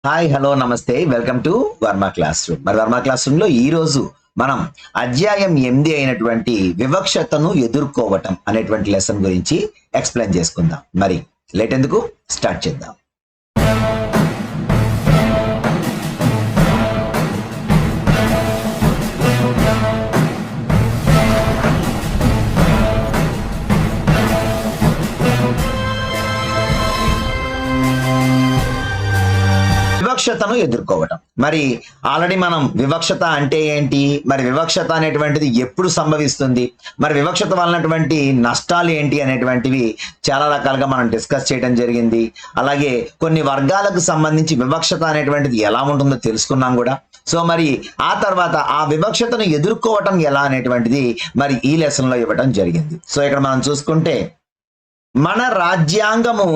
Hi hello నమస్తే welcome to Varma class room. మరి Varma class room లో ఈ రోజు మనం అధ్యాయం 8 అయినటువంటి వివక్షతను ఎదుర్కోవటం అనేటువంటి లెసన్ గురించి ఎక్స్ప్లెయిన్ చేసుకుందాం. మరి లేట్ ఎందుకు స్టార్ట్ చేద్దాం. వివక్షతను ఎదుర్కోవటం. మరి ఆల్రెడీ మనం వివక్షత అంటే ఏంటి, మరి వివక్షత అనేటువంటిది ఎప్పుడు సంభవిస్తుంది, మరి వివక్షత వలనటువంటి నష్టాలు ఏంటి అనేటువంటివి చాలా రకాలుగా మనం డిస్కస్ చేయడం జరిగింది. అలాగే కొన్ని వర్గాలకు సంబంధించి వివక్షత అనేటువంటిది ఎలా ఉంటుందో తెలుసుకున్నాం కూడా. సో మరి ఆ తర్వాత ఆ వివక్షతను ఎదుర్కోవటం ఎలా అనేటువంటిది మరి ఈ లెసన్ లో ఇవ్వటం జరిగింది. సో ఇక్కడ మనం చూసుకుంటే మన రాజ్యాంగము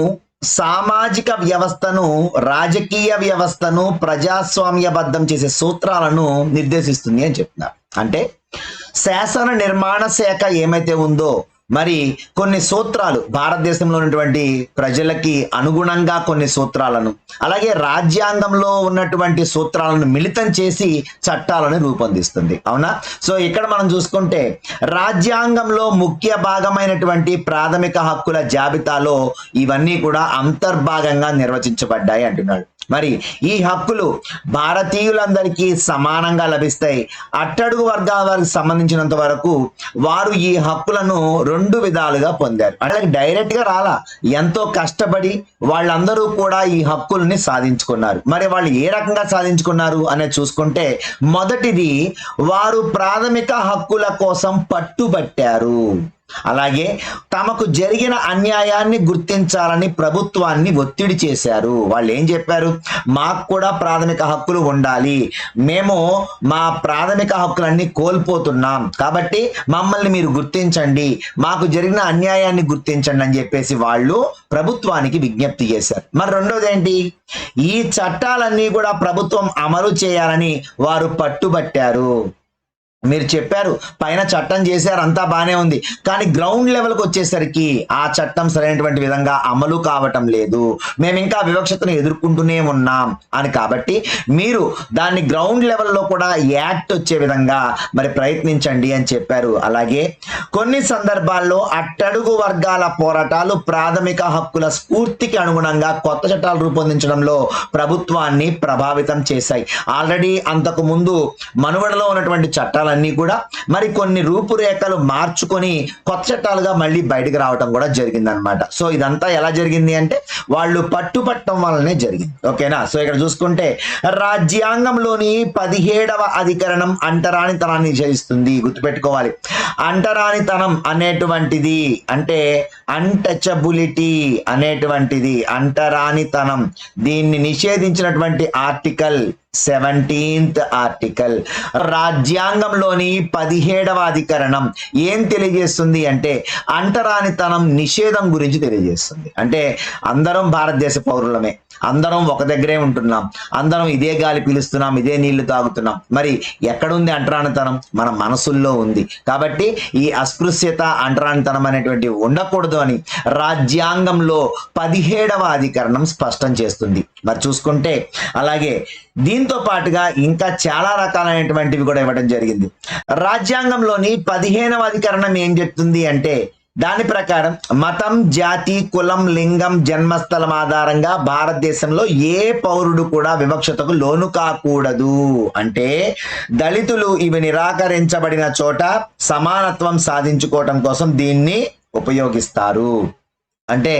సామాజిక వ్యవస్థను, రాజకీయ వ్యవస్థను ప్రజాస్వామ్యబద్ధం చేసే సూత్రాలను నిర్దేశిస్తుంది అని చెప్తున్నారు. అంటే శాసన నిర్మాణ శాఖ ఏమైతే ఉందో మరి కొన్ని సూత్రాలు, భారతదేశంలో ఉన్నటువంటి ప్రజలకి అనుగుణంగా కొన్ని సూత్రాలను, అలాగే రాజ్యాంగంలో ఉన్నటువంటి సూత్రాలను మిళితం చేసి చట్టాలను రూపొందిస్తుంది. అవునా? సో ఇక్కడ మనం చూసుకుంటే రాజ్యాంగంలో ముఖ్య భాగమైనటువంటి ప్రాథమిక హక్కుల జాబితాలో ఇవన్నీ కూడా అంతర్భాగంగా నిర్వచించబడ్డాయి అంటున్నాడు. మరి ఈ హక్కులు భారతీయులందరికీ సమానంగా లభిస్తాయి. అట్టడుగు వర్గాల వారికి సంబంధించినంత వరకు వారు ఈ హక్కులను 2 విధాలుగా పొందారు. అంటే డైరెక్ట్ గా రాలా, ఎంతో కష్టపడి వాళ్ళందరూ కూడా ఈ హక్కుల్ని సాధించుకున్నారు. మరి వాళ్ళు ఏ రకంగా సాధించుకున్నారు అనేది చూసుకుంటే, మొదటిది వారు ప్రాథమిక హక్కుల కోసం పట్టుబట్టారు. అలాగే తమకు జరిగిన అన్యాయాన్ని గుర్తించాలని ప్రభుత్వాన్ని ఒత్తిడి చేశారు. వాళ్ళు ఏం చెప్పారు, మాకు కూడా ప్రాథమిక హక్కులు ఉండాలి, మేము మా ప్రాథమిక హక్కులన్నీ కోల్పోతున్నాం, కాబట్టి మమ్మల్ని మీరు గుర్తించండి, మాకు జరిగిన అన్యాయాన్ని గుర్తించండి అని చెప్పేసి వాళ్ళు ప్రభుత్వానికి విజ్ఞప్తి చేశారు. మరి రెండోది ఏంటి, ఈ చట్టాలన్నీ కూడా ప్రభుత్వం అమలు చేయాలని వారు పట్టుబట్టారు. మీరు చెప్పారు, పైన చట్టం చేశారు, అంతా బానే ఉంది, కానీ గ్రౌండ్ లెవెల్కి వచ్చేసరికి ఆ చట్టం సరైనటువంటి విధంగా అమలు కావటం లేదు, మేము ఇంకా వివక్షతను ఎదుర్కొంటూనే ఉన్నాం అని. కాబట్టి మీరు దాన్ని గ్రౌండ్ లెవెల్లో కూడా యాక్ట్ వచ్చే విధంగా మరి ప్రయత్నించండి అని చెప్పారు. అలాగే కొన్ని సందర్భాల్లో అట్టడుగు వర్గాల పోరాటాలు ప్రాథమిక హక్కుల స్ఫూర్తికి అనుగుణంగా కొత్త చట్టాలు రూపొందించడంలో ప్రభుత్వాన్ని ప్రభావితం చేశాయి. ఆల్రెడీ అంతకు ముందు మనుగడలో ఉన్నటువంటి చట్టాలు అన్నీ కూడా మరి కొన్ని రూపురేఖలు మార్చుకొని కొత్త చట్టాలుగా మళ్ళీ బయటకు రావటం కూడా జరిగింది అనమాట. సో ఇదంతా ఎలా జరిగింది అంటే వాళ్ళు పట్టుపట్టడం వల్లనే జరిగింది. ఓకేనా? సో ఇక్కడ చూసుకుంటే రాజ్యాంగంలోని 17వ అధికరణం అంటరానితనాన్ని నిషేధిస్తుంది. గుర్తుపెట్టుకోవాలి, అంటరానితనం అనేటువంటిది అంటే అన్టచబిలిటీ అనేటువంటిది అంటరానితనం, దీన్ని నిషేధించినటువంటి ఆర్టికల్ 17th ఆర్టికల్. రాజ్యాంగంలోని 17వ అధికరణం ఏం తెలియజేస్తుంది అంటే అంటరానితనం నిషేధం గురించి తెలియజేస్తుంది. అంటే అందరం భారతదేశ పౌరులమే, అందరం ఒక దగ్గరే ఉంటున్నాం, అందరం ఇదే గాలి పీలుస్తున్నాం, ఇదే నీళ్లు తాగుతున్నాం. మరి ఎక్కడుంది అంటరానితనం? మన మనసుల్లో ఉంది. కాబట్టి ఈ అస్పృశ్యత, అంటరానితనం అనేటువంటి ఉండకూడదు అని రాజ్యాంగంలో 17వ అధికరణం స్పష్టం చేస్తుంది. మరి చూసుకుంటే అలాగే దీంతో పాటుగా ఇంకా చాలా రకాలైనటువంటివి కూడా ఇవ్వడం జరిగింది. రాజ్యాంగంలోని 15వ అధికరణం ఏం చెప్తుంది అంటే, దాని ప్రకారం మతం, జాతి, కులం, లింగం, జన్మస్థలం ఆధారంగా భారతదేశంలో ఏ పౌరుడు కూడా వివక్షతకు లోను కాకూడదు. అంటే దళితులు ఇవి నిరాకరించబడిన చోట సమానత్వం సాధించుకోవటం కోసం దీన్ని ఉపయోగిస్తారు. అంటే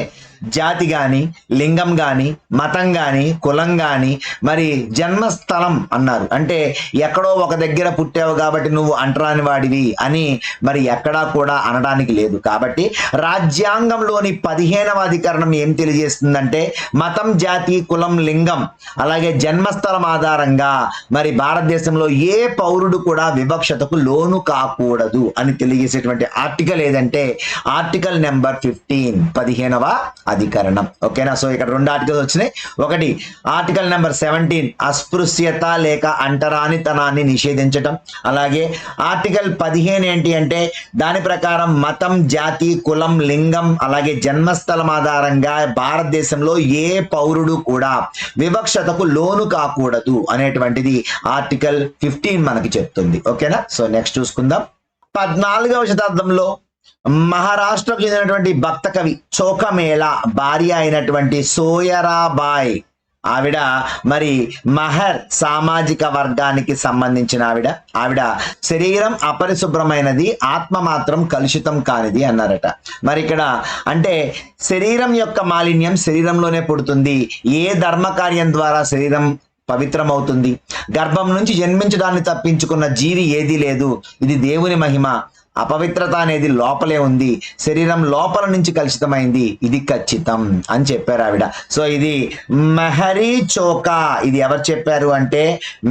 జాతి కానీ, లింగం కానీ, మతం కానీ, కులం కానీ, మరి జన్మస్థలం అన్నారు. అంటే ఎక్కడో ఒక దగ్గర పుట్టావు కాబట్టి నువ్వు అంటరాని వాడివి అని మరి ఎక్కడా కూడా అనడానికి లేదు. కాబట్టి రాజ్యాంగంలోని 15వ అధికరణం ఏం తెలియజేస్తుందంటే మతం, జాతి, కులం, లింగం అలాగే జన్మస్థలం ఆధారంగా మరి భారతదేశంలో ఏ పౌరుడు కూడా వివక్షతకు లోను కాకూడదు అని తెలియజేసేటువంటి ఆర్టికల్ ఏదంటే ఆర్టికల్ నెంబర్ 15, 15వ అధికరణం. ఓకేనా? సో ఇక్కడ 2 ఆర్టికల్స్ వచ్చినాయి. ఒకటి ఆర్టికల్ నెంబర్ 17 అస్పృశ్యత లేక అంటరానితనాన్ని నిషేధించటం. అలాగే ఆర్టికల్ 15 ఏంటి అంటే దాని ప్రకారం మతం, జాతి, కులం, లింగం అలాగే జన్మస్థలం ఆధారంగా భారతదేశంలో ఏ పౌరుడు కూడా వివక్షతకు లోను కాకూడదు అనేటువంటిది ఆర్టికల్ 15 మనకి చెప్తుంది. ఓకేనా? సో నెక్స్ట్ చూసుకుందాం. 14వ శతాబ్దంలో మహారాష్ట్రకు చెందినటువంటి భక్త కవి చోఖమేళా భార్య అయినటువంటి సోయరాబాయ్, ఆవిడ మరి మహర్ సామాజిక వర్గానికి సంబంధించిన ఆవిడ శరీరం అపరిశుభ్రమైనది, ఆత్మ మాత్రం కలుషితం కానిది అన్నారట. మరి ఇక్కడ అంటే శరీరం యొక్క మాలిన్యం శరీరంలోనే పుడుతుంది. ఏ ధర్మకార్యం ద్వారా శరీరం పవిత్రమవుతుంది? గర్భం నుంచి జన్మించడాన్ని తప్పించుకున్న జీవి ఏదీ లేదు. ఇది దేవుని మహిమ. అపవిత్రత అనేది లోపలే ఉంది, శరీరం లోపల నుంచి కలుషితమైంది, ఇది ఖచ్చితం అని చెప్పారు ఆవిడ. సో ఇది మెహరీ చోకా. ఇది ఎవరు చెప్పారు అంటే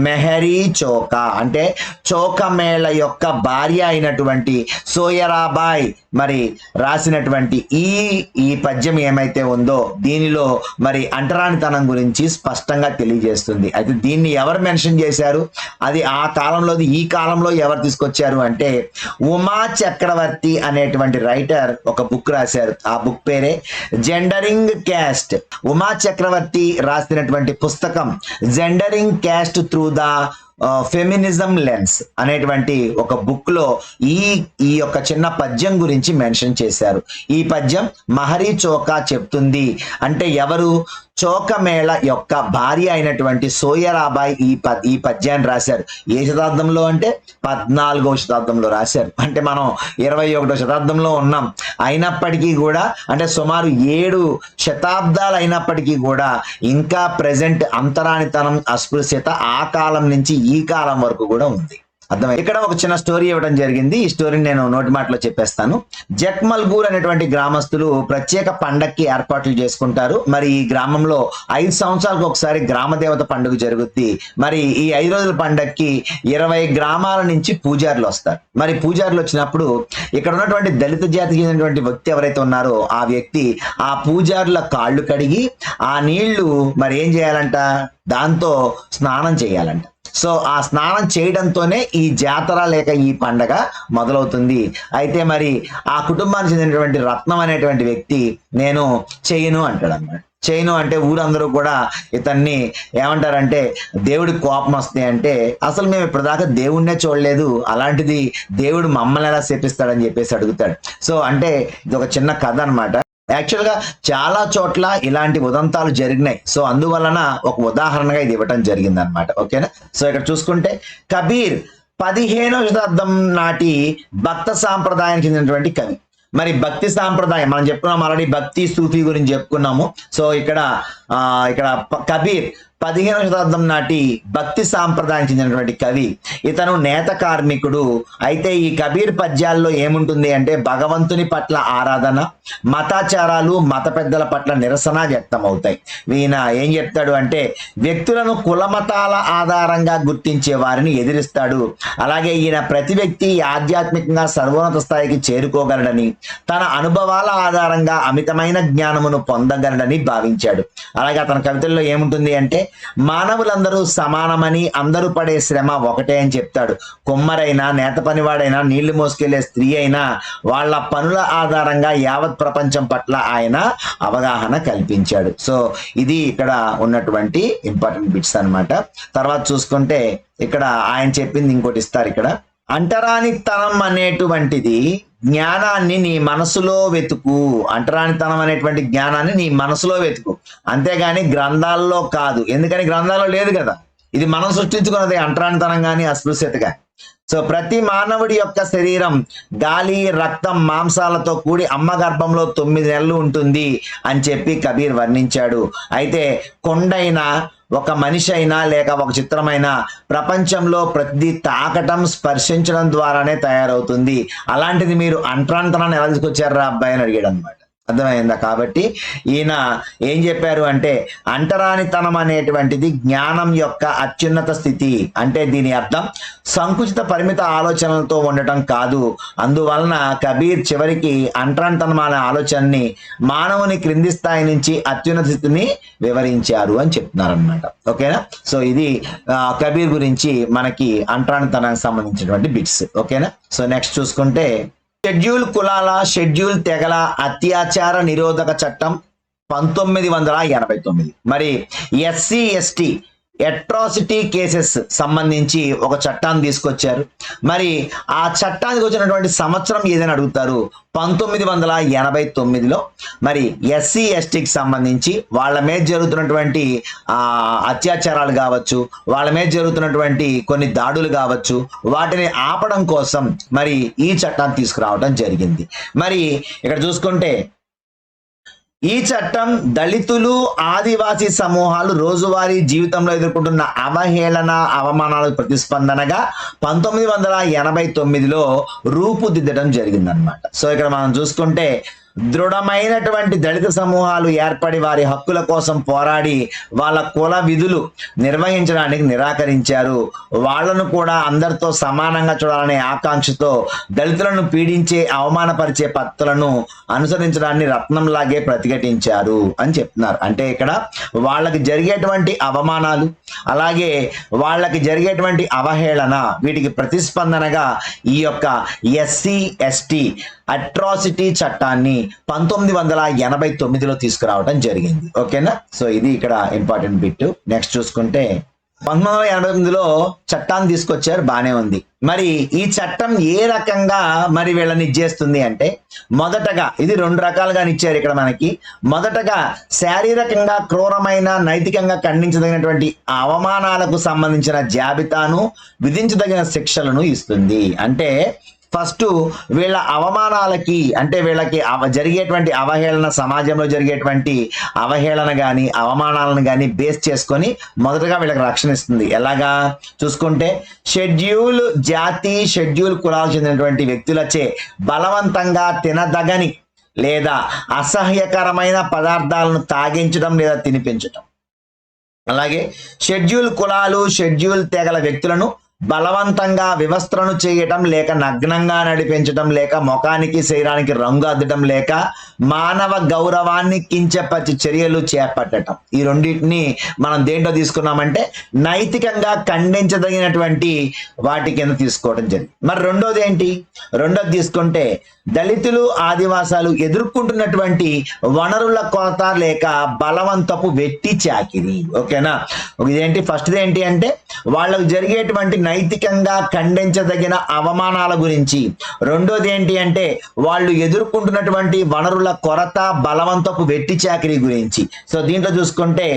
మెహరీ చోకా అంటే చోఖమేళ యొక్క భార్య అయినటువంటి సోయరాబాయ్ మరి రాసినటువంటి ఈ పద్యం ఏమైతే ఉందో దీనిలో మరి అంటరానితనం గురించి స్పష్టంగా తెలియజేస్తుంది. అయితే దీన్ని ఎవరు మెన్షన్ చేశారు, అది ఆ కాలంలోది ఈ కాలంలో ఎవరు తీసుకొచ్చారు అంటే ఉమా చక్రవర్తి అనేటువంటి రైటర్ ఒక బుక్ రాశారు. ఆ బుక్ పేరే జెండరింగ్ క్యాస్ట్. ఉమా చక్రవర్తి రాసినటువంటి పుస్తకం gendering caste through the feminism lens అనేటువంటి ఒక బుక్ లో ఈ యొక్క చిన్న పద్యం గురించి మెన్షన్ చేశారు. ఈ పద్యం మహరీ చోకా చెప్తుంది అంటే ఎవరు? చోఖమేళ యొక్క భార్య అయినటువంటి సోయరాబాయ్ ఈ పద్యాన్ని రాశారు. ఏ శతాబ్దంలో అంటే 14వ శతాబ్దంలో రాశారు. అంటే మనం 21వ శతాబ్దంలో ఉన్నాం. అయినప్పటికీ కూడా అంటే సుమారు 7 శతాబ్దాలు అయినప్పటికీ కూడా ఇంకా ప్రెజెంట్ అంతరానితనం, అస్పృశ్యత ఆ కాలం నుంచి ఈ కాలం వరకు కూడా ఉంది. అర్థమైంది? ఇక్కడ ఒక చిన్న స్టోరీ ఇవ్వడం జరిగింది. ఈ స్టోరీని నేను నోటి మాటలో చెప్పేస్తాను. జక్మల్గూర్ అనేటువంటి గ్రామస్తులు ప్రత్యేక పండక్కి ఏర్పాట్లు చేసుకుంటారు. మరి ఈ గ్రామంలో 5 సంవత్సరాలకు ఒకసారి గ్రామ దేవత పండుగ జరుగుద్ది. మరి ఈ 5 రోజుల పండక్కి 20 గ్రామాల నుంచి పూజారులు వస్తారు. మరి పూజారులు వచ్చినప్పుడు ఇక్కడ ఉన్నటువంటి దళిత జాతికి చెందినటువంటి వ్యక్తి ఎవరైతే ఉన్నారో ఆ వ్యక్తి ఆ పూజారుల కాళ్ళు కడిగి ఆ నీళ్లు మరి ఏం చేయాలంట, దాంతో స్నానం చేయాలంట. సో ఆ స్నానం చేయడంతోనే ఈ జాతర లేక ఈ పండగ మొదలవుతుంది. అయితే మరి ఆ కుటుంబానికి చెందినటువంటి రత్నం అనేటువంటి వ్యక్తి నేను చేయను అంటాడు అన్నమాట. చేయను అంటే ఊరందరూ కూడా ఇతన్ని ఏమంటారంటే దేవుడికి కోపం వస్తాయి అంటే అసలు మేము ఇప్పటిదాకా దేవుడినే చూడలేదు, అలాంటిది దేవుడు మమ్మల్ని ఎలా శపిస్తాడని చెప్పేసి అడుగుతాడు. సో అంటే ఇది ఒక చిన్న కథ అన్నమాట. యాక్చువల్గా చాలా చోట్ల ఇలాంటి ఉదంతాలు జరిగినాయి. సో అందువలన ఒక ఉదాహరణగా ఇది ఇవ్వటం జరిగింది అనమాట. ఓకేనా? సో ఇక్కడ చూసుకుంటే కబీర్ 15వ శతాబ్దం నాటి భక్త సాంప్రదాయానికి చెందినటువంటి కవి. మరి భక్తి సాంప్రదాయం మనం చెప్పుకున్నాం ఆల్రెడీ, భక్తి సూఫీ గురించి చెప్పుకున్నాము. సో ఇక్కడ కబీర్ 15వ శతాబ్దం నాటి భక్తి సాంప్రదాయానికి చెందినటువంటి కవి. ఇతను నేత కార్మికుడు. అయితే ఈ కబీర్ పద్యాల్లో ఏముంటుంది అంటే భగవంతుని పట్ల ఆరాధన, మతాచారాలు, మత పెద్దల పట్ల నిరసన వ్యక్తం అవుతాయి. ఈయన ఏం చెప్తాడు అంటే వ్యక్తులను కులమతాల ఆధారంగా గుర్తించే వారిని ఎదిరిస్తాడు. అలాగే ఈయన ప్రతి వ్యక్తి ఆధ్యాత్మికంగా సర్వోన్నత స్థాయికి చేరుకోగలడని, తన అనుభవాల ఆధారంగా అమితమైన జ్ఞానమును పొందగలడని భావించాడు. అలాగే అతని కవితల్లో ఏముంటుంది అంటే మానవులందరూ సమానమని, అందరూ పడే శ్రమ ఒకటే అని చెప్తాడు. కుమ్మరైనా, నేత పనివాడైనా, నీళ్లు మోసుకెళ్లే స్త్రీ అయినా వాళ్ళ పనుల ఆధారంగా యావత్ ప్రపంచం పట్ల ఆయన అవగాహన కల్పించాడు. సో ఇది ఇక్కడ ఉన్నటువంటి ఇంపార్టెంట్ బిట్స్ అన్నమాట. తర్వాత చూసుకుంటే ఇక్కడ ఆయన చెప్పింది ఇంకోటి ఇస్తారు. ఇక్కడ అంటరానితనం అనేటువంటిది జ్ఞానాన్ని నీ మనసులో వెతుకు. అంటరానితనం అనేటువంటి జ్ఞానాన్ని నీ మనసులో వెతుకు, అంతేగాని గ్రంథాల్లో కాదు. ఎందుకని గ్రంథాల్లో లేదు కదా, ఇది మనం సృష్టించుకున్నది అంటరానితనం కానీ అస్పృశ్యత కానీ. సో ప్రతి మానవుడి యొక్క శరీరం గాలి, రక్తం, మాంసాలతో కూడి అమ్మ గర్భంలో 9 నెలలు ఉంటుంది అని చెప్పి కబీర్ వర్ణించాడు. అయితే కొండైనా, ఒక మనిషి అయినా, లేక ఒక చిత్రమైనా ప్రపంచంలో ప్రతిదీ తాకటం, స్పర్శించడం ద్వారానే తయారవుతుంది. అలాంటిది మీరు అంటరానితనాన్ని ఎలా తీసుకొచ్చారా అబ్బాయి అని అడిగాడు అనమాట. అర్థమైందా? కాబట్టి ఈయన ఏం చెప్పారు అంటే అంటరానితనం అనేటువంటిది జ్ఞానం యొక్క అత్యున్నత స్థితి. అంటే దీని అర్థం సంకుచిత పరిమిత ఆలోచనలతో ఉండటం కాదు. అందువలన కబీర్ చివరికి అంటరానితనం అనే ఆలోచనని మానవుని క్రింది స్థాయి నుంచి అత్యున్నత స్థితిని వివరించారు అని చెప్తున్నారు అనమాట. ఓకేనా? సో ఇది కబీర్ గురించి మనకి అంటరానితనానికి సంబంధించినటువంటి బిట్స్. ఓకేనా? సో నెక్స్ట్ చూసుకుంటే షెడ్యూల్ కులాల షెడ్యూల్ తెగల అత్యాచార నిరోధక చట్టం 1989. మరి ఎస్సీ ఎస్టీ అట్రాసిటీ కేసెస్ సంబంధించి ఒక చట్టాన్ని తీసుకొచ్చారు. మరి ఆ చట్టానికి వచ్చినటువంటి సంవత్సరం ఏదైనా అడుగుతారు. 1989లో మరి ఎస్సీ ఎస్టీకి సంబంధించి వాళ్ళ మీద జరుగుతున్నటువంటి అత్యాచారాలు కావచ్చు, వాళ్ళ మీద జరుగుతున్నటువంటి కొన్ని దాడులు కావచ్చు, వాటిని ఆపడం కోసం మరి ఈ చట్టాన్ని తీసుకురావడం జరిగింది. మరి ఇక్కడ చూసుకుంటే ఈ చట్టం దళితులు ఆదివాసీ సమూహాలు రోజువారీ జీవితంలో ఎదుర్కొంటున్న అవహేళన అవమానాలకు ప్రతిస్పందనగా 1989లో రూపుదిద్దడం జరిగిందనమాట. సో ఇక్కడ మనం చూసుకుంటే దృఢమైనటువంటి దళిత సమూహాలు ఏర్పడి వారి హక్కుల కోసం పోరాడి వాళ్ళ కుల విధులు నిర్వహించడానికి నిరాకరించారు. వాళ్లను కూడా అందరితో సమానంగా చూడాలనే ఆకాంక్షతో దళితులను పీడించే అవమానపరిచే పద్ధతులను అనుసరించడాన్ని రత్నంలాగే ప్రతిఘటించారు అని చెప్తున్నారు. అంటే ఇక్కడ వాళ్ళకి జరిగేటువంటి అవమానాలు అలాగే వాళ్ళకి జరిగేటువంటి అవహేళన వీటికి ప్రతిస్పందనగా ఈ యొక్క ఎస్సీ ఎస్టీ అట్రాసిటీ చట్టాన్ని 1989లో తీసుకురావడం జరిగింది. ఓకేనా? సో ఇది ఇక్కడ ఇంపార్టెంట్ బిట్. నెక్స్ట్ చూసుకుంటే 1989లో చట్టాన్ని తీసుకొచ్చారు, బానే ఉంది. మరి ఈ చట్టం ఏ రకంగా మరి వీళ్ళని ఇచ్చేస్తుంది అంటే మొదటగా ఇది 2 రకాలుగా ఇచ్చారు ఇక్కడ మనకి. మొదటగా శారీరకంగా క్రూరమైన నైతికంగా ఖండించదగినటువంటి అవమానాలకు సంబంధించిన జాబితాను విధించదగిన శిక్షలను ఇస్తుంది. అంటే ఫస్ట్ వీళ్ళ అవమానాలకి అంటే వీళ్ళకి జరిగేటువంటి అవహేళన, సమాజంలో జరిగేటువంటి అవహేళన కానీ అవమానాలను కానీ బేస్ చేసుకొని మొదటగా వీళ్ళకి రక్షణ ఇస్తుంది. ఎలాగా చూసుకుంటే షెడ్యూల్ జాతి షెడ్యూల్ కులాలకు చెందినటువంటి వ్యక్తులచే బలవంతంగా తినదగని లేదా అసహ్యకరమైన పదార్థాలను తాగించడం లేదా తినిపించడం, అలాగే షెడ్యూల్ కులాలు షెడ్యూల్ తెగల వ్యక్తులను బలవంతంగా వివస్త్రను చేయటం లేక నగ్నంగా నడిపించడం లేక ముఖానికి శరీరానికి రంగు అద్దడం లేక మానవ గౌరవాన్ని కించపరిచే చర్యలు చేపట్టడం. ఈ రెండింటిని మనం దేంట్లో తీసుకున్నామంటే నైతికంగా ఖండించదగినటువంటి వాటి కింద తీసుకోవడం జరిగింది. మరి రెండోది ఏంటి? రెండోది తీసుకుంటే దళితులు ఆదివాసాలు ఎదుర్కొంటున్నటువంటి వనరుల కొరత లేక బలవంతపు వెట్టి చాకిరి. ఓకేనా? ఇదేంటి? ఫస్ట్ది ఏంటి అంటే వాళ్ళకు జరిగేటువంటి నైతికంగా ఖండించదగిన అవమానాల గురించి. రెండోది ఏంటి అంటే వాళ్ళు ఎదుర్కొంటున్నటువంటి వనరుల కొరత బలవంతపు వెట్టి చాకిరి గురించి. సో దీంట్లో చూసుకుంటే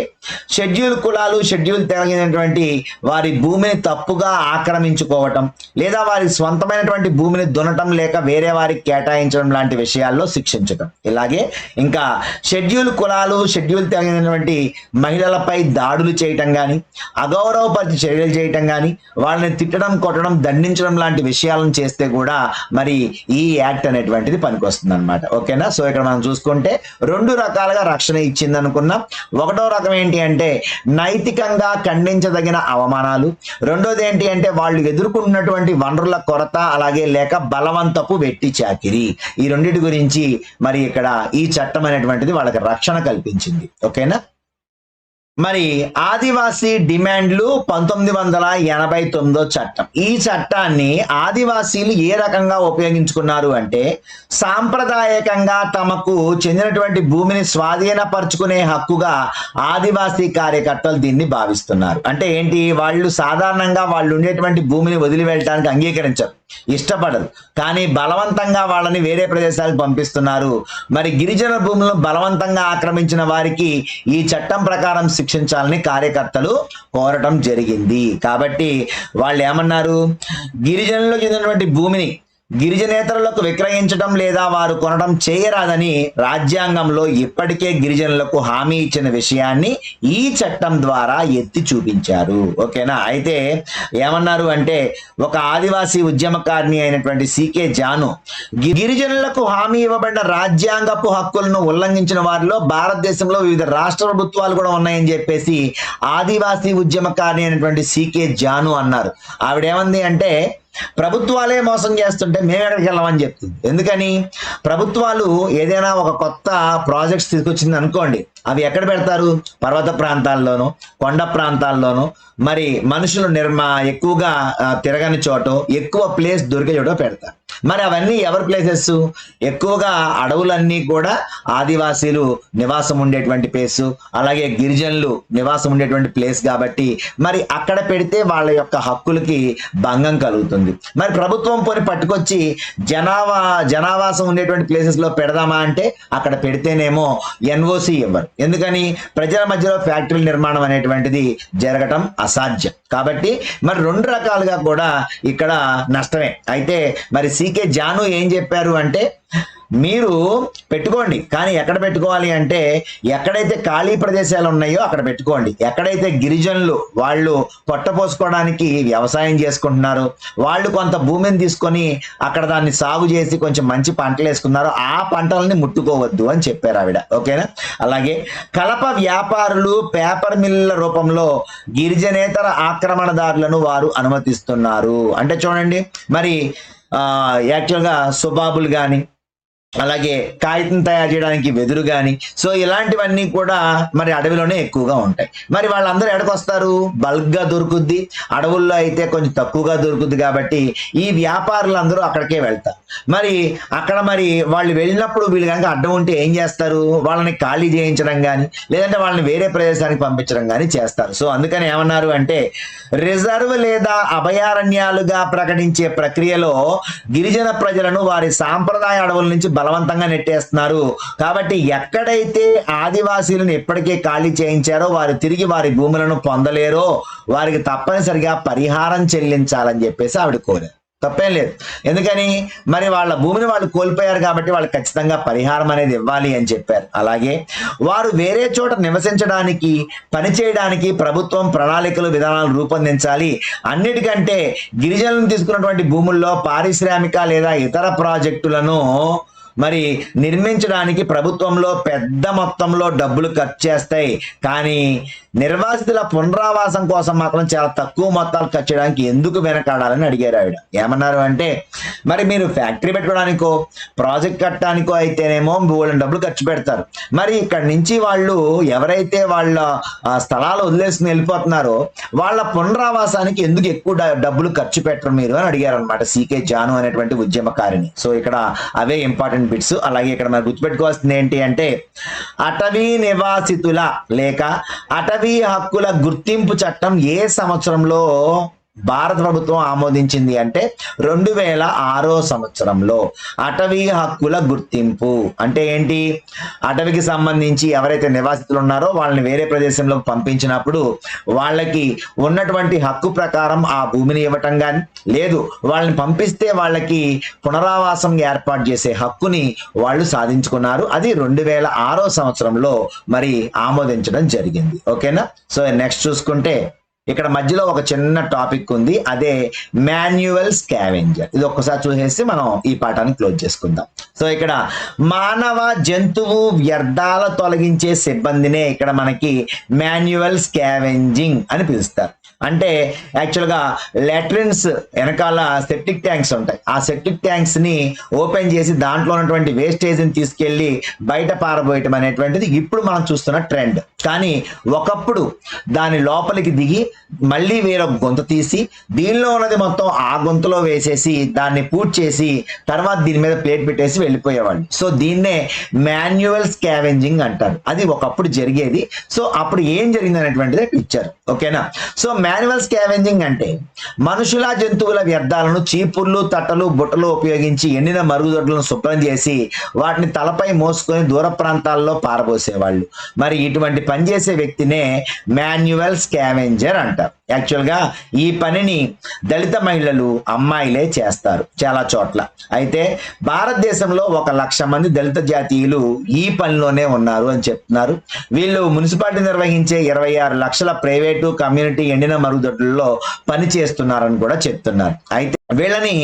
షెడ్యూల్ కులాలు షెడ్యూల్ తెగనటువంటి వారి భూమిని తప్పుగా ఆక్రమించుకోవటం లేదా వారి స్వంతమైనటువంటి భూమిని దున్నటం లేక వేరే వారికి కేటాయించడం లాంటి విషయాల్లో శిక్షించడం. ఇలాగే ఇంకా షెడ్యూల్ కులాలు షెడ్యూల్ తెగనటువంటి మహిళలపై దాడులు చేయటం కానీ అగౌరవపరిచి చర్యలు చేయటం కానీ వాళ్ళని తిట్టడం కొట్టడం దండించడం లాంటి విషయాలను చేస్తే కూడా మరి ఈ యాక్ట్ అనేటువంటిది పనికొస్తుంది అనమాట. ఓకేనా? సో ఇక్కడ మనం చూసుకుంటే 2 రకాలుగా రక్షణ ఇచ్చింది అనుకున్నాం. ఒకటో రకం ఏంటి అంటే నైతికంగా ఖండించదగిన అవమానాలు. రెండోది ఏంటి అంటే వాళ్ళు ఎదుర్కొన్నటువంటి వనరుల కొరత అలాగే లేక బలవంతపు వెట్టి చాకిరి. ఈ రెండింటి గురించి మరి ఇక్కడ ఈ చట్టం అనేటువంటిది వాళ్ళకి రక్షణ కల్పించింది. ఓకేనా? మరి ఆదివాసీ డిమాండ్లు 1989 చట్టం. ఈ చట్టాన్ని ఆదివాసీలు ఏ రకంగా ఉపయోగించుకున్నారు అంటే సాంప్రదాయకంగా తమకు చెందినటువంటి భూమిని స్వాధీనపరుచుకునే హక్కుగా ఆదివాసీ కార్యకర్తలు దీన్ని భావిస్తున్నారు. అంటే ఏంటి? వాళ్ళు సాధారణంగా వాళ్ళు ఉండేటువంటి భూమిని వదిలి వెళ్ళడానికి అంగీకరించరు, ఇష్టపడరు, కానీ బలవంతంగా వాళ్ళని వేరే ప్రదేశాలకు పంపిస్తున్నారు. మరి గిరిజన భూములను బలవంతంగా ఆక్రమించిన వారికి ఈ చట్టం ప్రకారం శిక్షించాలని కార్యకర్తలు కోరటం జరిగింది. కాబట్టి వాళ్ళు ఏమన్నారు? గిరిజనులకు చెందినటువంటి భూమిని గిరిజనేతరులకు విక్రయించడం లేదా వారు కొనడం చేయరాదని రాజ్యాంగంలో ఇప్పటికే గిరిజనులకు హామీ ఇచ్చిన విషయాన్ని ఈ చట్టం ద్వారా ఎత్తి చూపించారు. ఓకేనా. అయితే ఏమన్నారు అంటే ఒక ఆదివాసీ ఉద్యమకారిణి అయినటువంటి సికే జాను గిరిజనులకు హామీ ఇవ్వబడిన రాజ్యాంగపు హక్కులను ఉల్లంఘించిన వారిలో భారతదేశంలో వివిధ రాష్ట్ర ప్రభుత్వాలు కూడా ఉన్నాయని చెప్పేసి ఆదివాసీ ఉద్యమకారిణి అయినటువంటి సికే జాను అన్నారు. ఆవిడేమంది అంటే ప్రభుత్వాలే మోసం చేస్తుంటే మేము ఎక్కడికి వెళ్ళమని చెప్తుంది. ఎందుకని ప్రభుత్వాలు ఏదైనా ఒక కొత్త ప్రాజెక్ట్స్ తీసుకొచ్చింది అనుకోండి, అవి ఎక్కడ పెడతారు? పర్వత ప్రాంతాల్లోనూ కొండ ప్రాంతాల్లోనూ మరి మనుషులు ఎక్కువగా తిరగని చోట ఎక్కువ ప్లేస్ దొరికే చోట పెడతారు. మరి అవన్నీ ఎవరి ప్లేసెస్? ఎక్కువగా అడవులన్నీ కూడా ఆదివాసీలు నివాసం ఉండేటువంటి ప్లేస్, అలాగే గిరిజనులు నివాసం ఉండేటువంటి ప్లేస్ కాబట్టి మరి అక్కడ పెడితే వాళ్ళ యొక్క హక్కులకి భంగం కలుగుతుంది. మరి ప్రభుత్వం పోని పట్టుకొచ్చి జనావాసం ఉండేటువంటి ప్లేసెస్ లో పెడదామా అంటే అక్కడ పెడితేనేమో ఎన్ఓసి ఇవ్వరు. ఎందుకని? ప్రజల మధ్యలో ఫ్యాక్టరీల నిర్మాణం అనేటువంటిది జరగటం అసాధ్యం. కాబట్టి మరి రెండు రకాలుగా కూడా ఇక్కడ నష్టమే. అయితే మరి సికే జాను ఏం చెప్పారు అంటే మీరు పెట్టుకోండి, కానీ ఎక్కడ పెట్టుకోవాలి అంటే ఎక్కడైతే ఖాళీ ప్రదేశాలు ఉన్నాయో అక్కడ పెట్టుకోండి. ఎక్కడైతే గిరిజనులు వాళ్ళు పొట్టపోసుకోవడానికి వ్యవసాయం చేసుకుంటున్నారో, వాళ్ళు కొంత భూమిని తీసుకొని అక్కడ దాన్ని సాగు చేసి కొంచెం మంచి పంటలు వేసుకున్నారో ఆ పంటలని ముట్టుకోవద్దు అని చెప్పారు ఆవిడ. ఓకేనా. అలాగే కలప వ్యాపారులు పేపర్ మిల్ల రూపంలో గిరిజనేతర ఆక్రమణదారులను వారు అనుమతిస్తున్నారు. అంటే చూడండి, మరి యాక్చువల్గా సుబాబులు కానీ అలాగే కాగితం తయారు చేయడానికి వెదురు కానీ సో ఇలాంటివన్నీ కూడా మరి అడవిలోనే ఎక్కువగా ఉంటాయి. మరి వాళ్ళందరూ ఎక్కడికొస్తారు? బల్క్గా దొరుకుద్ది, అడవుల్లో అయితే కొంచెం తక్కువగా దొరుకుద్ది. కాబట్టి ఈ వ్యాపారులందరూ అక్కడికే వెళ్తారు. మరి అక్కడ మరి వాళ్ళు వెళ్ళినప్పుడు వీళ్ళు కనుక అడ్డం ఉంటే ఏం చేస్తారు? వాళ్ళని ఖాళీ చేయించడం కానీ లేదంటే వాళ్ళని వేరే ప్రదేశానికి పంపించడం కానీ చేస్తారు. సో అందుకని ఏమన్నారు అంటే రిజర్వ్ లేదా అభయారణ్యాలుగా ప్రకటించే ప్రక్రియలో గిరిజన ప్రజలను వారి సాంప్రదాయ అడవుల నుంచి బలవంతంగా నెట్టేస్తున్నారు. కాబట్టి ఎక్కడైతే ఆదివాసీలను ఎప్పటికే ఖాళీ చేయించారో వారు తిరిగి వారి భూములను పొందలేరో వారికి తప్పనిసరిగా పరిహారం చెల్లించాలని చెప్పేసి ఆవిడ కోరారు. తప్పేం లేదు. ఎందుకని? మరి వాళ్ళ భూమిని వాళ్ళు కోల్పోయారు కాబట్టి వాళ్ళకి ఖచ్చితంగా పరిహారం అనేది ఇవ్వాలి అని చెప్పారు. అలాగే వారు వేరే చోట నివసించడానికి పనిచేయడానికి ప్రభుత్వం ప్రణాళికలు విధానాలు రూపొందించాలి. అన్నిటికంటే గిరిజనులను తీసుకున్నటువంటి భూముల్లో పారిశ్రామిక లేదా ఇతర ప్రాజెక్టులను మరి నిర్మించడానికి ప్రభుత్వంలో పెద్ద మొత్తంలో డబ్బులు ఖర్చు చేస్తాయి, కానీ నిర్వాసితుల పునరావాసం కోసం మాత్రం చాలా తక్కువ మొత్తాలు ఖర్చు చేయడానికి ఎందుకు వెనకాడాలని అడిగారు ఆవిడ. ఏమన్నారు అంటే మరి మీరు ఫ్యాక్టరీ పెట్టుకోవడానికో ప్రాజెక్ట్ కట్టడానికో అయితేనేమో వాళ్ళని డబ్బులు ఖర్చు పెడతారు. మరి ఇక్కడ నుంచి వాళ్ళు ఎవరైతే వాళ్ళ స్థలాలు వదిలేసుకుని వెళ్ళిపోతున్నారో వాళ్ళ పునరావాసానికి ఎందుకు ఎక్కువ డబ్బులు ఖర్చు పెట్టరు మీరు అని అడిగారు అనమాట సికే జాను అనేటువంటి ఉద్యమకారిని. సో ఇక్కడ అవే ఇంపార్టెంట్ బిట్స్. అలాగే ఇక్కడ మనం గుర్తుపెట్టుకోవాల్సింది ఏంటి అంటే అటవీ నివాసితుల లేక అటవీ హక్కుల గుర్తింపు చట్టం ఏ సంవత్సరంలో భారత ప్రభుత్వం ఆమోదించింది అంటే 2006 సంవత్సరంలో. అటవీ హక్కుల గుర్తింపు అంటే ఏంటి? అటవీకి సంబంధించి ఎవరైతే నివాసితులు ఉన్నారో వాళ్ళని వేరే ప్రదేశంలో పంపించినప్పుడు వాళ్ళకి ఉన్నటువంటి హక్కు ప్రకారం ఆ భూమిని ఇవ్వటం కానీ లేదు వాళ్ళని పంపిస్తే వాళ్ళకి పునరావాసం ఏర్పాటు చేసే హక్కుని వాళ్ళు సాధించుకున్నారు. అది 2006 సంవత్సరంలో మరి ఆమోదించడం జరిగింది. ఓకేనా. సో నెక్స్ట్ చూసుకుంటే ఇక్కడ మధ్యలో ఒక చిన్న టాపిక్ ఉంది, అదే మాన్యువల్ స్కావెంజర్. ఇది ఒక్కసారి చూసేసి మనం ఈ పాఠాన్ని క్లోజ్ చేసుకుందాం. సో ఇక్కడ మానవ జంతువు వ్యర్థాల తొలగించే సిబ్బందినే ఇక్కడ మనకి మాన్యువల్ స్కావెంజింగ్ అని పిలుస్తారు. అంటే యాక్చువల్గా లాట్రిన్స్ వెనకాల సెప్టిక్ ట్యాంక్స్ ఉంటాయి. ఆ సెప్టిక్ ట్యాంక్స్ ని ఓపెన్ చేసి దాంట్లో ఉన్నటువంటి వేస్టేజ్ని తీసుకెళ్లి బయట పారబోయటం అనేటువంటిది ఇప్పుడు మనం చూస్తున్న ట్రెండ్. కానీ ఒకప్పుడు దాని లోపలికి దిగి మళ్ళీ వేరొక గొంతు తీసి దీనిలో ఉన్నది మొత్తం ఆ గొంతులో వేసేసి దాన్ని పూర్తి చేసి తర్వాత దీని మీద ప్లేట్ పెట్టేసి వెళ్ళిపోయేవాళ్ళు. సో దీన్నే మాన్యువల్ స్కావెంజింగ్ అంటారు. అది ఒకప్పుడు జరిగేది. సో అప్పుడు ఏం జరిగింది అనేటువంటిది ఇచ్చారు. ఓకేనా. సో మాన్యువల్ స్కావెంజింగ్ అంటే మనుషుల జంతువుల వ్యర్థాలను చీపుర్లు తట్టలు బుట్టలు ఉపయోగించి ఎండిన మరుగుదొడ్లను శుభ్రం చేసి వాటిని తలపై మోసుకొని దూర ప్రాంతాల్లో పారబోసేవాళ్ళు. మరి ఇటువంటి పనిచేసే వ్యక్తినే మాన్యువల్ స్కావెంజర్ అంటారు. యాక్చువల్గా ఈ పనిని దళిత మహిళలు, అమ్మాయిలే చేస్తారు చాలా చోట్ల. అయితే భారతదేశంలో 1,00,000 మంది దళిత జాతీయులు ఈ పనిలోనే ఉన్నారు అని చెప్తున్నారు. వీళ్ళు మున్సిపాలిటీ నిర్వహించే 26 లక్షల ప్రైవేటు, కమ్యూనిటీ ఎండిన మరుగుదొడ్లలో పని చేస్తున్నారని కూడా చెప్తున్నారు. అయితే వీళ్ళని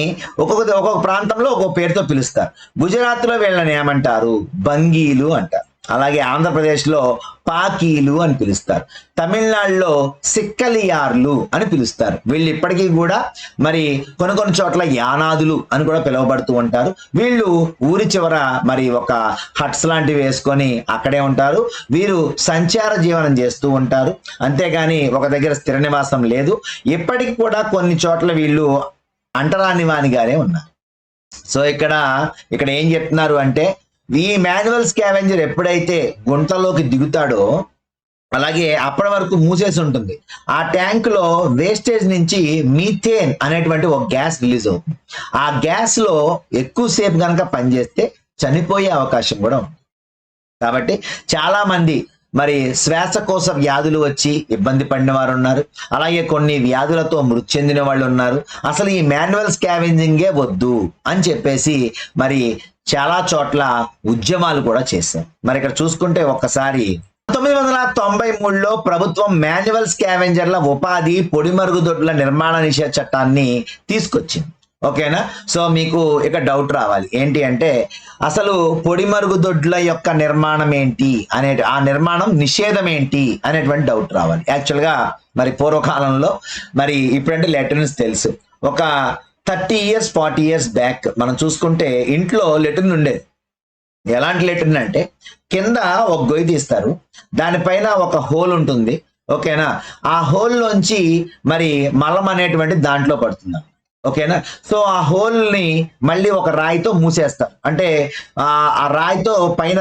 ఒక్కొక్క ప్రాంతంలో ఒక్కొక్క పేరుతో పిలుస్తారు. గుజరాత్ లో వీళ్ళని ఏమంటారు? బంగీలు అంటారు. అలాగే ఆంధ్రప్రదేశ్లో పాకీలు అని పిలుస్తారు. తమిళనాడులో సిక్కలియార్లు అని పిలుస్తారు. వీళ్ళు ఇప్పటికీ కూడా మరి కొన్ని చోట్ల యానాదులు అని కూడా పిలువబడుతూ ఉంటారు. వీళ్ళు ఊరి చివర మరి ఒక హట్స్ లాంటివి వేసుకొని అక్కడే ఉంటారు. వీరు సంచార జీవనం చేస్తూ ఉంటారు. అంతేగాని ఒక దగ్గర స్థిర నివాసం లేదు. ఇప్పటికి కూడా కొన్ని చోట్ల వీళ్ళు అంటరాని వానిగానే ఉన్నారు. సో ఇక్కడ ఏం చెప్తున్నారు అంటే, ఈ మాన్యువల్ స్కావెంజర్ ఎప్పుడైతే గుంటలోకి దిగుతాడో, అలాగే అప్పటి వరకు మూసేసి ఉంటుంది, ఆ ట్యాంక్ లో వేస్టేజ్ నుంచి మీథేన్ అనేటువంటి ఒక గ్యాస్ రిలీజ్ అవుతుంది. ఆ గ్యాస్ లో ఎక్కువసేపు కనుక పనిచేస్తే చనిపోయే అవకాశం కూడా ఉంది. కాబట్టి చాలా మంది మరి శ్వాసకోశ వ్యాధులు వచ్చి ఇబ్బంది పడిన వారు ఉన్నారు. అలాగే కొన్ని వ్యాధులతో మృతి చెందిన వాళ్ళు ఉన్నారు. అసలు ఈ మాన్యువల్ స్కావెంజింగే వద్దు అని చెప్పేసి మరి చాలా చోట్ల ఉద్యమాలు కూడా చేశారు. మరి ఇక్కడ చూసుకుంటే ఒక్కసారి 1993లో ప్రభుత్వం మాన్యువల్ స్కావెంజర్ల ఉపాధి, పొడి మరుగుదొడ్ల నిర్మాణ నిషేధ చట్టాన్ని తీసుకొచ్చింది. ఓకేనా? సో మీకు ఇక డౌట్ రావాలి, ఏంటి అంటే అసలు పొడి మరుగుదొడ్ల యొక్క నిర్మాణం ఏంటి ఆ నిర్మాణం నిషేధం ఏంటి అనేటువంటి డౌట్ రావాలి. యాక్చువల్గా మరి పూర్వకాలంలో, మరి ఇప్పుడంటే లెటర్న్స్ తెలుసు, ఒక 30 years 40 years బ్యాక్ మనం చూసుకుంటే ఇంట్లో లెటర్న్ ఉండేది. ఎలాంటి లెటర్న్ అంటే కింద ఒక గొయ్యి తీస్తారు, దానిపైన ఒక హోల్ ఉంటుంది. ఓకేనా? ఆ హోల్ లోంచి మరి మలం అనేటువంటి దాంట్లో పడుతుంది. ఓకేనా? సో ఆ హోల్ ని మళ్ళీ ఒక రాయితో మూసేస్తారు. అంటే ఆ రాయితో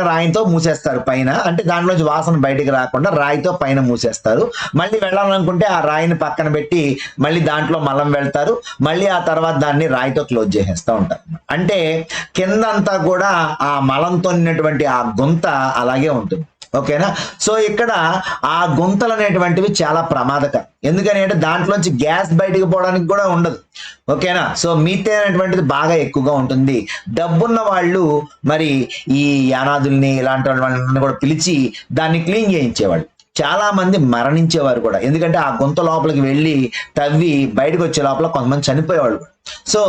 రాయితో మూసేస్తారు పైన, అంటే దాంట్లోంచి వాసన బయటికి రాకుండా రాయితో పైన మూసేస్తారు. మళ్ళీ వెళ్ళాలనుకుంటే ఆ రాయిని పక్కన పెట్టి మళ్ళీ దాంట్లో మలం వెళ్తారు. మళ్ళీ ఆ తర్వాత దాన్ని రాయితో క్లోజ్ చేసేస్తూ ఉంటారు. అంటే కిందంతా కూడా ఆ మలంతో ఉన్నటువంటి ఆ గుంత అలాగే ఉంటుంది. ఓకేనా? సో ఇక్కడ ఆ గుంతలు అనేటువంటివి చాలా ప్రమాదకరం. ఎందుకని అంటే దాంట్లోంచి గ్యాస్ బయటకు పోవడానికి కూడా ఉండదు. ఓకేనా? సో మీథేన్ అనేటువంటిది బాగా ఎక్కువగా ఉంటుంది. డబ్బున్న వాళ్ళు మరి ఈ యానాదుల్ని ఇలాంటి వాళ్ళని కూడా పిలిచి దాన్ని క్లీన్ చేయించేవాళ్ళు. చాలా మంది మరణించేవారు కూడా, ఎందుకంటే ఆ గుంత లోపలికి వెళ్ళి తవ్వి బయటకు వచ్చే లోపల కొంతమంది చనిపోయేవాళ్ళు కూడా. సో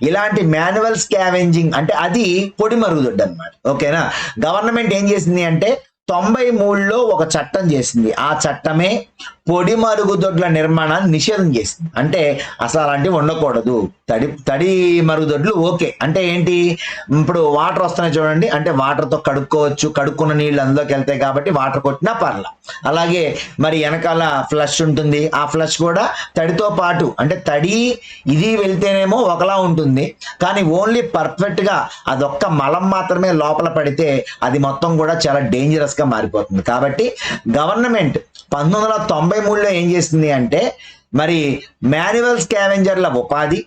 ఇలాంటి మాన్యువల్ స్కావెంజింగ్ అంటే అది పొడి మరుగుదొడ్డు అనమాట. ఓకేనా? గవర్నమెంట్ ఏం చేసింది అంటే 93లో ఒక చట్టం చేసింది. ఆ చట్టమే పొడి మరుగుదొడ్ల నిర్మాణాన్ని నిషేధం చేసింది. అంటే అసలు అలాంటివి ఉండకూడదు. తడి మరుగుదొడ్లు ఓకే. అంటే ఏంటి, ఇప్పుడు వాటర్ వస్తున్నాయి చూడండి, అంటే వాటర్తో కడుక్కోవచ్చు, కడుక్కున్న నీళ్ళు అందులోకి వెళ్తాయి కాబట్టి వాటర్ కొట్టినా పర్లా. అలాగే మరి వెనకాల ఫ్లష్ ఉంటుంది, ఆ ఫ్లష్ కూడా తడితో పాటు, అంటే తడి ఇది వెళ్తేనేమో ఒకలా ఉంటుంది, కానీ ఓన్లీ పర్ఫెక్ట్ గా అదొక్క మలం మాత్రమే లోపల పడితే అది మొత్తం కూడా చాలా డేంజరస్ గా మారిపోతుంది. కాబట్టి గవర్నమెంట్ 1993లో ఏం చేసింది అంటే మరి మాన్యువల్ స్కావెంజర్ల ఉపాధి,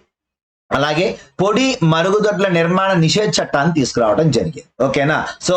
అలాగే పొడి మరుగుదొడ్ల నిర్మాణ నిషేధ చట్టాన్ని తీసుకురావడం జరిగింది. ఓకేనా? సో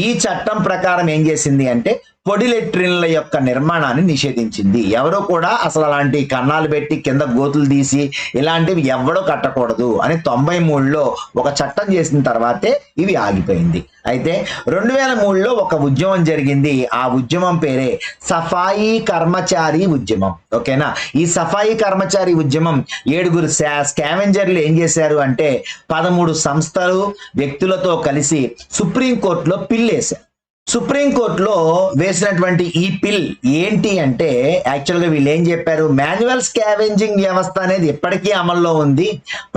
ఈ చట్టం ప్రకారం ఏం చేసింది అంటే పొడి లెట్రిన్ల యొక్క నిర్మాణాన్ని నిషేధించింది. ఎవరో కూడా అసలు అలాంటి కన్నాలు పెట్టి కింద గోతులు తీసి ఇలాంటివి ఎవడో కట్టకూడదు అని 93లో ఒక చట్టం చేసిన తర్వాతే ఇవి ఆగిపోయింది. అయితే 2003లో ఒక ఉద్యమం జరిగింది. ఆ ఉద్యమం పేరే సఫాయి కర్మచారి ఉద్యమం. ఓకేనా? ఈ సఫాయి కర్మచారి ఉద్యమం 7 స్కావెంజర్లు ఏం చేశారు అంటే 13 సంస్థలు, వ్యక్తులతో కలిసి సుప్రీంకోర్టులో పిల్ వేశారు. సుప్రీంకోర్టులో వేసినటువంటి ఈ పిల్ ఏంటి అంటే యాక్చువల్గా వీళ్ళు ఏం చెప్పారు, మాన్యువల్ స్కావెంజింగ్ వ్యవస్థ అనేది ఎప్పటికీ అమల్లో ఉంది.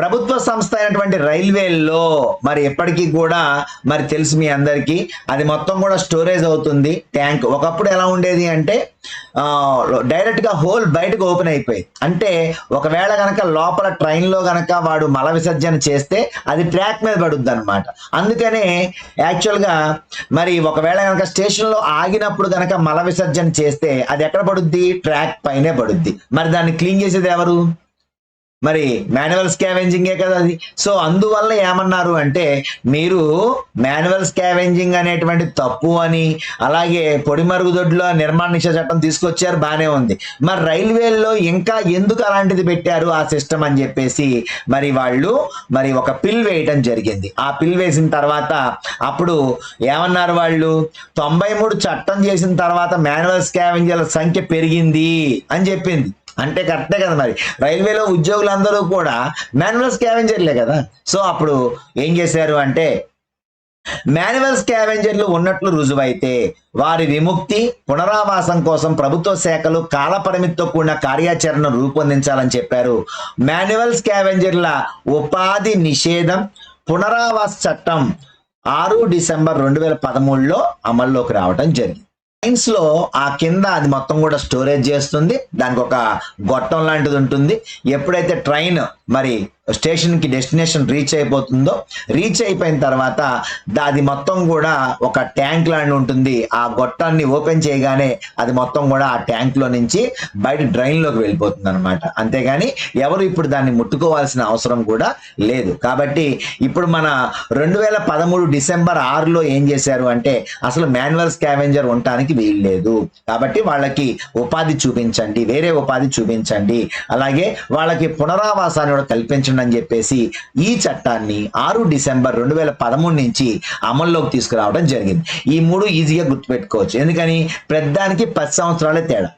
ప్రభుత్వ సంస్థ అయినటువంటి రైల్వేల్లో మరి ఎప్పటికీ కూడా మరి తెలుసు మీ అందరికీ, అది మొత్తం కూడా స్టోరేజ్ అవుతుంది ట్యాంక్. ఒకప్పుడు ఎలా ఉండేది అంటే డైరెక్ట్ గా హోల్ బయటకు ఓపెన్ అయిపోయింది. అంటే ఒకవేళ గనక లోపల ట్రైన్ లో గనక వాడు మల విసర్జన చేస్తే అది ట్రాక్ మీద పడుద్ది అనమాట. అందుకనే యాక్చువల్ గా మరి ఒకవేళ గనక స్టేషన్ లో ఆగినప్పుడు గనక మల విసర్జన చేస్తే అది ఎక్కడ పడుద్ది, ట్రాక్ పైనే పడుద్ది. మరి దాన్ని క్లీన్ చేసేది ఎవరు? మరి మాన్యువల్ స్కావెంజింగే కదా అది. సో అందువల్ల ఏమన్నారు అంటే మీరు మాన్యువల్ స్కావెంజింగ్ అనేటువంటి తప్పు అని, అలాగే పొడి మరుగుదొడ్ల నిర్మాణ నిషేధ చట్టం తీసుకొచ్చారు, బానే ఉంది. మరి రైల్వేల్లో ఇంకా ఎందుకు అలాంటిది పెట్టారు ఆ సిస్టమ్ అని చెప్పేసి మరి వాళ్ళు మరి ఒక పిల్ వేయటం జరిగింది. ఆ పిల్ వేసిన తర్వాత అప్పుడు ఏమన్నారు వాళ్ళు, 93 చట్టం చేసిన తర్వాత మాన్యువల్ స్కావెంజర్ల సంఖ్య పెరిగింది అని చెప్పింది. అంటే కరెక్టే కదా, మరి రైల్వేలో ఉద్యోగులందరూ కూడా మాన్యువల్ స్కావెంజర్లే కదా. సో అప్పుడు ఏం చేశారు అంటే మాన్యువల్ స్కావెంజర్లు ఉన్నట్లు రుజువైతే వారి విముక్తి పునరావాసం కోసం ప్రభుత్వ శాఖలు కాల పరిమితితో కూడిన కార్యాచరణను రూపొందించాలని చెప్పారు. మాన్యువల్ స్కావెంజర్ల ఉపాధి నిషేధం పునరావాస చట్టం 6 డిసెంబర్ 2013లో అమల్లోకి రావడం జరిగింది. ట్రైన్స్ లో ఆ కింద అది మొత్తం కూడా స్టోరేజ్ చేస్తుంది, దానికి ఒక గొట్టం లాంటిది ఉంటుంది. ఎప్పుడైతే ట్రైన్ మరి స్టేషన్ కి డెస్టినేషన్ రీచ్ అయిపోతుందో, రీచ్ అయిపోయిన తర్వాత అది మొత్తం కూడా ఒక ట్యాంక్ లాంటి ఉంటుంది. ఆ గొట్టాన్ని ఓపెన్ చేయగానే అది మొత్తం కూడా ఆ ట్యాంక్ లో నుంచి బయట డ్రైన్ లోకి వెళ్ళిపోతుంది అనమాట. అంతేగాని ఎవరు ఇప్పుడు దాన్ని ముట్టుకోవాల్సిన అవసరం కూడా లేదు. కాబట్టి ఇప్పుడు మన 2013 డిసెంబర్ 6లో ఏం చేశారు అంటే అసలు మాన్యువల్ స్కావెంజర్ ఉండటానికి వీలు లేదు, కాబట్టి వాళ్ళకి ఉపాధి చూపించండి, వేరే ఉపాధి చూపించండి, అలాగే వాళ్ళకి పునరావాసాన్ని కూడా కల్పించండి అని చెప్పేసి ఈ చట్టాన్ని 6 డిసెంబర్ 2013 నుంచి అమల్లోకి తీసుకురావడం జరిగింది. ఈ 3 ఈజీగా గుర్తుపెట్టుకోవచ్చు, ఎందుకని పెద్దానికి 10 సంవత్సరాలే తేడా.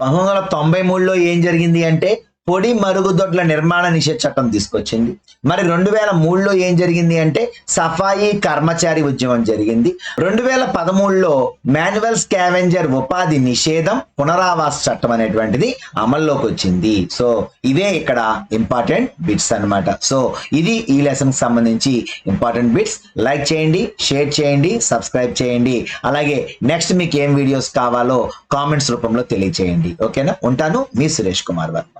1993లో ఏం జరిగింది అంటే పొడి మరుగుదొడ్ల నిర్మాణ నిషేధ చట్టం తీసుకొచ్చింది. మరి 2003లో ఏం జరిగింది అంటే సఫాయి కర్మచారి ఉద్యమం జరిగింది. 2013లో మాన్యువల్ స్కావెంజర్ ఉపాధి నిషేధం పునరావాస చట్టం అనేటువంటిది అమల్లోకి వచ్చింది. సో ఇవే ఇక్కడ ఇంపార్టెంట్ బిట్స్ అన్నమాట. సో ఇది ఈ లెసన్ కి సంబంధించి ఇంపార్టెంట్ బిట్స్. లైక్ చేయండి, షేర్ చేయండి, సబ్స్క్రైబ్ చేయండి, అలాగే నెక్స్ట్ మీకు ఏం వీడియోస్ కావాలో కామెంట్స్ రూపంలో తెలియచేయండి. ఓకేనా? ఉంటాను, మీ సురేష్ కుమార్ వర్మ.